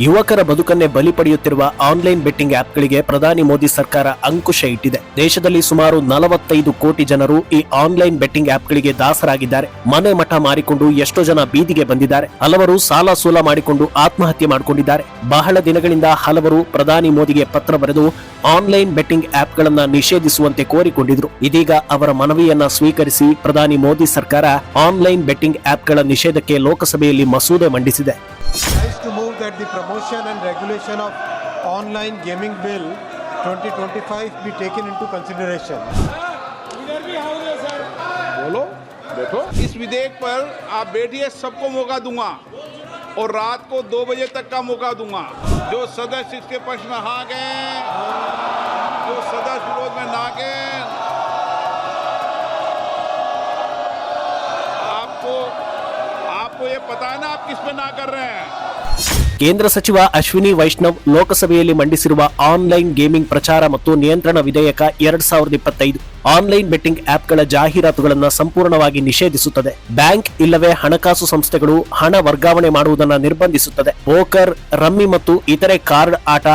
ಯುವಕರ ಬದುಕನ್ನೇ ಬಲಿ ಪಡೆಯುತ್ತಿರುವ ಆನ್ಲೈನ್ ಬೆಟ್ಟಿಂಗ್ ಆಪ್ಗಳಿಗೆ ಪ್ರಧಾನಿ ಮೋದಿ ಸರ್ಕಾರ ಅಂಕುಶ ಇಟ್ಟಿದೆ. ದೇಶದಲ್ಲಿ ಸುಮಾರು 45 ಕೋಟಿ ಜನರು ಈ ಆನ್ಲೈನ್ ಬೆಟ್ಟಿಂಗ್ ಆಪ್ಗಳಿಗೆ ದಾಸರಾಗಿದ್ದಾರೆ. ಮನೆ ಮಠ ಮಾರಿಕೊಂಡು ಎಷ್ಟೋ ಜನ ಬೀದಿಗೆ ಬಂದಿದ್ದಾರೆ. ಹಲವರು ಸಾಲ ಸೂಲ ಮಾಡಿಕೊಂಡು ಆತ್ಮಹತ್ಯೆ ಮಾಡಿಕೊಂಡಿದ್ದಾರೆ. ಬಹಳ ದಿನಗಳಿಂದ ಹಲವರು ಪ್ರಧಾನಿ ಮೋದಿಗೆ ಪತ್ರ ಬರೆದು ಆನ್ಲೈನ್ ಬೆಟ್ಟಿಂಗ್ ಆಪ್ಗಳನ್ನ ನಿಷೇಧಿಸುವಂತೆ ಕೋರಿಕೊಂಡಿದ್ರು. ಇದೀಗ ಅವರ ಮನವಿಯನ್ನ ಸ್ವೀಕರಿಸಿ ಪ್ರಧಾನಿ ಮೋದಿ ಸರ್ಕಾರ ಆನ್ಲೈನ್ ಬೆಟ್ಟಿಂಗ್ ಆಪ್ಗಳ ನಿಷೇಧಕ್ಕೆ ಲೋಕಸಭೆಯಲ್ಲಿ ಮಸೂದೆ ಮಂಡಿಸಿದೆ. To move that the promotion and regulation of online gaming bill 2025 be taken into consideration. बोलो बैठो। इस विधेयक पर आप बैठिए, सबको मौका दूंगा और रात को 2 बजे तक का मौका दूंगा। जो सदस्य इसके पक्ष में हाँ गए, जो सदस्य विरोध में ना गए, आपको ये पता है ना आप किस पे ना कर रहे हैं। ಕೇಂದ್ರ ಸಚಿವ ಅಶ್ವಿನಿ ವೈಷ್ಣವ್ ಲೋಕಸಭೆಯಲ್ಲಿ ಮಂಡಿಸಿರುವ ಆನ್ಲೈನ್ ಗೇಮಿಂಗ್ ಪ್ರಚಾರ ಮತ್ತು ನಿಯಂತ್ರಣ ವಿಧೇಯಕ 2025 ಆನ್ಲೈನ್ ಬೆಟ್ಟಿಂಗ್ ಆಪ್ಗಳ ಜಾಹೀರಾತುಗಳನ್ನು ಸಂಪೂರ್ಣವಾಗಿ ನಿಷೇಧಿಸುತ್ತದೆ. ಬ್ಯಾಂಕ್ ಇಲ್ಲವೇ ಹಣಕಾಸು ಸಂಸ್ಥೆಗಳು ಹಣ ವರ್ಗಾವಣೆ ಮಾಡುವುದನ್ನು ನಿರ್ಬಂಧಿಸುತ್ತದೆ. ಪೋಕರ್, ರಮ್ಮಿ ಮತ್ತು ಇತರೆ ಕಾರ್ಡ್ ಆಟ,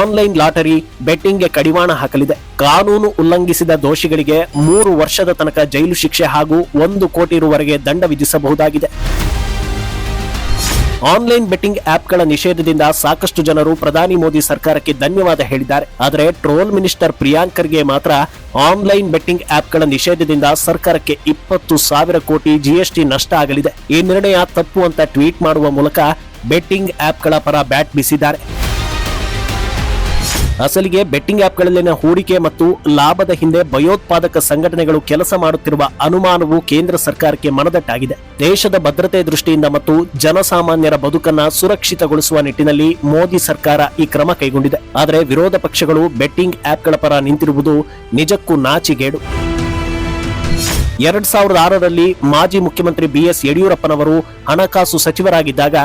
ಆನ್ಲೈನ್ ಲಾಟರಿ, ಬೆಟ್ಟಿಂಗ್ಗೆ ಕಡಿವಾಣ ಹಾಕಲಿದೆ. ಕಾನೂನು ಉಲ್ಲಂಘಿಸಿದ ದೋಷಿಗಳಿಗೆ 3 ವರ್ಷದ ತನಕ ಜೈಲು ಶಿಕ್ಷೆ ಹಾಗೂ 1 ಕೋಟಿ ರುವರೆಗೆ ದಂಡ ವಿಧಿಸಬಹುದಾಗಿದೆ. ಆನ್ಲೈನ್ ಬೆಟ್ಟಿಂಗ್ ಆಪ್ಗಳ ನಿಷೇಧದಿಂದ ಸಾಕಷ್ಟು ಜನರು ಪ್ರಧಾನಿ ಮೋದಿ ಸರ್ಕಾರಕ್ಕೆ ಧನ್ಯವಾದ ಹೇಳಿದ್ದಾರೆ. ಆದರೆ ಟ್ರೋಲ್ ಮಿನಿಸ್ಟರ್ ಪ್ರಿಯಾಂಕ್ ಖರ್ಗೆ ಮಾತ್ರ ಆನ್ಲೈನ್ ಬೆಟ್ಟಿಂಗ್ ಆಪ್ಗಳ ನಿಷೇಧದಿಂದ ಸರ್ಕಾರಕ್ಕೆ 20,000 ಕೋಟಿ ಜಿಎಸ್ಟಿ ನಷ್ಟ ಆಗಲಿದೆ. ಈ ನಿರ್ಣಯ ತಪ್ಪು ಅಂತ ಟ್ವೀಟ್ ಮಾಡುವ ಮೂಲಕ ಬೆಟ್ಟಿಂಗ್ ಆಪ್ಗಳ ಪರ ಬ್ಯಾಟ್ ಬೀಸಿದ್ದಾರೆ. ಅಸಲಿಗೆ ಬೆಟ್ಟಿಂಗ್ ಆಪ್ಗಳಲ್ಲಿನ ಹೂಡಿಕೆ ಮತ್ತು ಲಾಭದ ಹಿಂದೆ ಭಯೋತ್ಪಾದಕ ಸಂಘಟನೆಗಳು ಕೆಲಸ ಮಾಡುತ್ತಿರುವ ಅನುಮಾನವು ಕೇಂದ್ರ ಸರ್ಕಾರಕ್ಕೆ ಮನದಟ್ಟಾಗಿದೆ. ದೇಶದ ಭದ್ರತೆ ದೃಷ್ಟಿಯಿಂದ ಮತ್ತು ಜನಸಾಮಾನ್ಯರ ಬದುಕನ್ನ ಸುರಕ್ಷಿತಗೊಳಿಸುವ ನಿಟ್ಟಿನಲ್ಲಿ ಮೋದಿ ಸರ್ಕಾರ ಈ ಕ್ರಮ ಕೈಗೊಂಡಿದೆ. ಆದರೆ ವಿರೋಧ ಪಕ್ಷಗಳು ಬೆಟ್ಟಿಂಗ್ ಆಪ್ಗಳ ಪರ ನಿಂತಿರುವುದು ನಿಜಕ್ಕೂ ನಾಚಿಗೇಡು. 2006ರಲ್ಲಿ ಮಾಜಿ ಮುಖ್ಯಮಂತ್ರಿ ಬಿಎಸ್ ಯಡಿಯೂರಪ್ಪನವರು ಹಣಕಾಸು ಸಚಿವರಾಗಿದ್ದಾಗ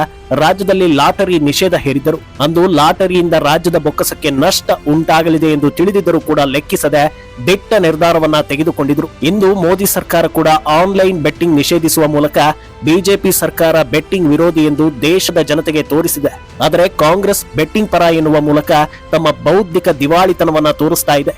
ರಾಜ್ಯದಲ್ಲಿ ಲಾಟರಿ ನಿಷೇಧ ಹೇರಿದ್ದರು. ಅಂದು ಲಾಟರಿಯಿಂದ ರಾಜ್ಯದ ಬೊಕ್ಕಸಕ್ಕೆ ನಷ್ಟ ಉಂಟಾಗಲಿದೆ ಎಂದು ತಿಳಿದಿದ್ದರೂ ಕೂಡ ಲೆಕ್ಕಿಸದೆ ದಿಟ್ಟ ನಿರ್ಧಾರವನ್ನ ತೆಗೆದುಕೊಂಡಿದ್ರು. ಇಂದು ಮೋದಿ ಸರ್ಕಾರ ಕೂಡ ಆನ್ಲೈನ್ ಬೆಟ್ಟಿಂಗ್ ನಿಷೇಧಿಸುವ ಮೂಲಕ ಬಿಜೆಪಿ ಸರ್ಕಾರ ಬೆಟ್ಟಿಂಗ್ ವಿರೋಧಿ ಎಂದು ದೇಶದ ಜನತೆಗೆ ತೋರಿಸಿದೆ. ಆದರೆ ಕಾಂಗ್ರೆಸ್ ಬೆಟ್ಟಿಂಗ್ ಪರ ಎನ್ನುವ ಮೂಲಕ ತಮ್ಮ ಬೌದ್ಧಿಕ ದಿವಾಳಿತನವನ್ನ ತೋರಿಸ್ತಾ ಇದೆ.